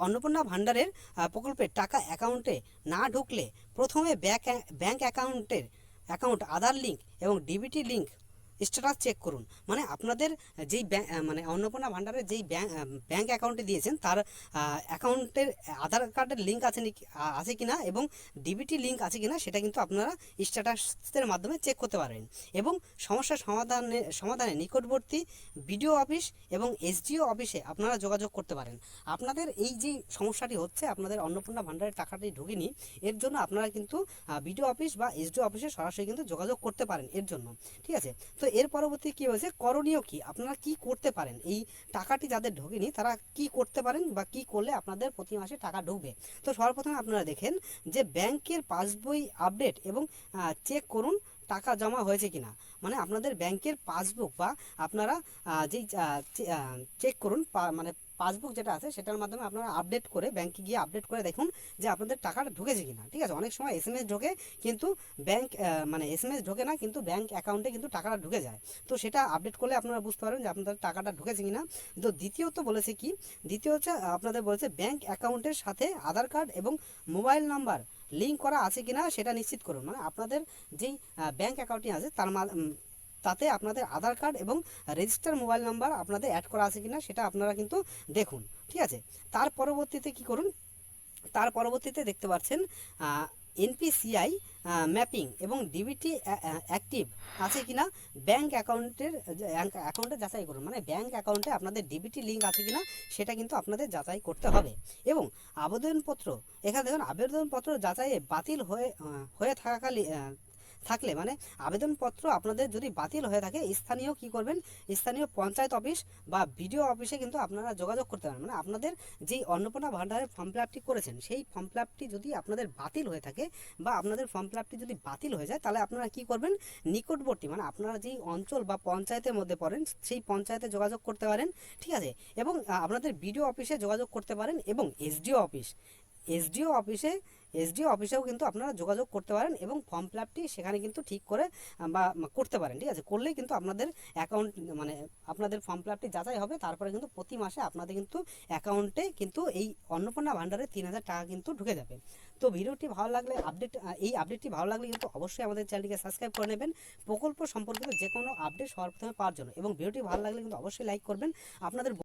অন্নপূর্ণা ভাণ্ডারের প্রকল্পের টাকা অ্যাকাউন্টে না ঢুকলে প্রথমে ব্যাংক অ্যাকাউন্ট আধার লিঙ্ক এবং ডিবিটি লিঙ্ক স্ট্যাটাস চেক করুন। মানে আপনাদের যেই মানে অন্নপূর্ণা ভাণ্ডারের যেই ব্যাংক অ্যাকাউন্টে দিয়েছেন তার অ্যাকাউন্টের আধার কার্ডের লিঙ্ক আছে কিনা এবং ডিবিটি লিঙ্ক আছে কিনা সেটা কিন্তু আপনারা স্ট্যাটাসের মাধ্যমে চেক করতে পারেন। এবং সমস্যা সমাধানে নিকটবর্তী বিডিও অফিস এবং এসডিও অফিসে আপনারা যোগাযোগ করতে পারেন। আপনাদের এই যে সমস্যাটি হচ্ছে, আপনাদের অন্নপূর্ণা ভাণ্ডারের টাকাটি ঢোকেনি, এর জন্য আপনারা কিন্তু বিডিও অফিস বা এসডিও অফিসে সরাসরি কিন্তু যোগাযোগ করতে পারেন এর জন্য। ঠিক আছে, তো এর পরবর্তী কী হয়েছে, করণীয় কি, আপনারা কি করতে পারেন, এই টাকাটি যাদের ঢোকেনি তারা কি করতে পারেন বা কি করলে আপনাদের প্রতি মাসে টাকা ঢুকবে। তো সর্বপ্রথমে আপনারা দেখেন যে ব্যাংকের পাসবই আপডেট এবং চেক করুন টাকা জমা হয়েছে কিনা। মানে আপনাদের ব্যাংকের পাসবুক বা আপনারা যেই চেক করুন মানে পাসবুক যেটা আছে সেটার মাধ্যমে আপনারা আপডেট করে ব্যাংকে গিয়ে আপডেট করে দেখুন যে আপনাদের টাকাটা ঢুকেছে কিনা। ঠিক আছে, অনেক সময় এসএমএস ঢোকে কিন্তু ব্যাংক মানে এসএমএস ঢোকে না কিন্তু ব্যাংক অ্যাকাউন্টে কিন্তু টাকাটা ঢুকে যায়। তো সেটা আপডেট করলে আপনারা বুঝতে পারবেন যে আপনাদের টাকাটা ঢুকেছে কিনা। তো দ্বিতীয়ত বলেছে কি, দ্বিতীয় হচ্ছে আপনাদের বলেছে ব্যাংক অ্যাকাউন্টের সাথে আধার কার্ড এবং মোবাইল নাম্বার লিঙ্ক করা আছে কিনা সেটা নিশ্চিত করুন। মানে আপনাদের যেই ব্যাংক অ্যাকাউন্টটি আছে তাতে আপনাদের আধার কার্ড এবং রেজিস্টার মোবাইল নাম্বার আপনাদের অ্যাড করা আছে কিনা সেটা আপনারা কিন্তু দেখুন। ঠিক আছে, তার পরবর্তীতে কি করুন, তার পরবর্তীতে দেখতে পাচ্ছেন এনপিসিআই ম্যাপিং এবং ডিবিটি অ্যাক্টিভ আছে কিনা ব্যাংক অ্যাকাউন্টে যাচাই করুন। মানে ব্যাংক অ্যাকাউন্টে আপনাদের ডিবিটি লিঙ্ক আছে কিনা সেটা কিন্তু আপনাদের যাচাই করতে হবে। এবং আবেদনপত্র, এখানে দেখুন আবেদনপত্র যাচাইয়ে বাতিল হয়ে থাকলে মানে আবেদনপত্র আপনাদের যদি বাতিল হয়ে থাকে স্থানীয় কি করবেন, স্থানীয় পঞ্চায়েত অফিস বা বিডিও অফিসে কিন্তু আপনারা যোগাযোগ করতে পারেন। মানে আপনাদের যেই অন্নপূর্ণা ভাণ্ডারের ফর্ম ফিল আপটি করেছেন সেই ফর্ম ফিল আপটি যদি আপনাদের বাতিল হয়ে থাকে বা আপনাদের ফর্ম ফিল আপটি যদি বাতিল হয়ে যায় তাহলে আপনারা কি করবেন, নিকটবর্তী মানে আপনারা যেই অঞ্চল বা পঞ্চায়েতের মধ্যে পড়েন সেই পঞ্চায়েতে যোগাযোগ করতে পারেন। ঠিক আছে, এবং আপনাদের বিডিও অফিসে যোগাযোগ করতে পারেন এবং এসডিও অফিসেও কিন্তু আপনারা যোগাযোগ করতে পারেন এবং ফর্ম ফিল আপটি সেখানে কিন্তু ঠিক করে বা করতে পারেন। ঠিক আছে, করলেই কিন্তু আপনাদের অ্যাকাউন্ট মানে আপনাদের ফর্ম ফিল আপটি যাচাই হবে। তারপরে কিন্তু প্রতি মাসে আপনাদের কিন্তু অ্যাকাউন্টে কিন্তু এই অন্নপূর্ণা ভাণ্ডারের 3000 টাকা কিন্তু ঢুকে যাবে। তো ভিডিওটি ভালো লাগলে এই আপডেটটি ভালো লাগলে কিন্তু অবশ্যই আমাদের চ্যানেলটিকে সাবস্ক্রাইব করে নেবেন প্রকল্প সম্পর্কিত যে কোনো আপডেট সবার প্রথমে পাওয়ার জন্য। এবং ভিডিওটি ভালো লাগলে কিন্তু অবশ্যই লাইক করবেন। আপনাদের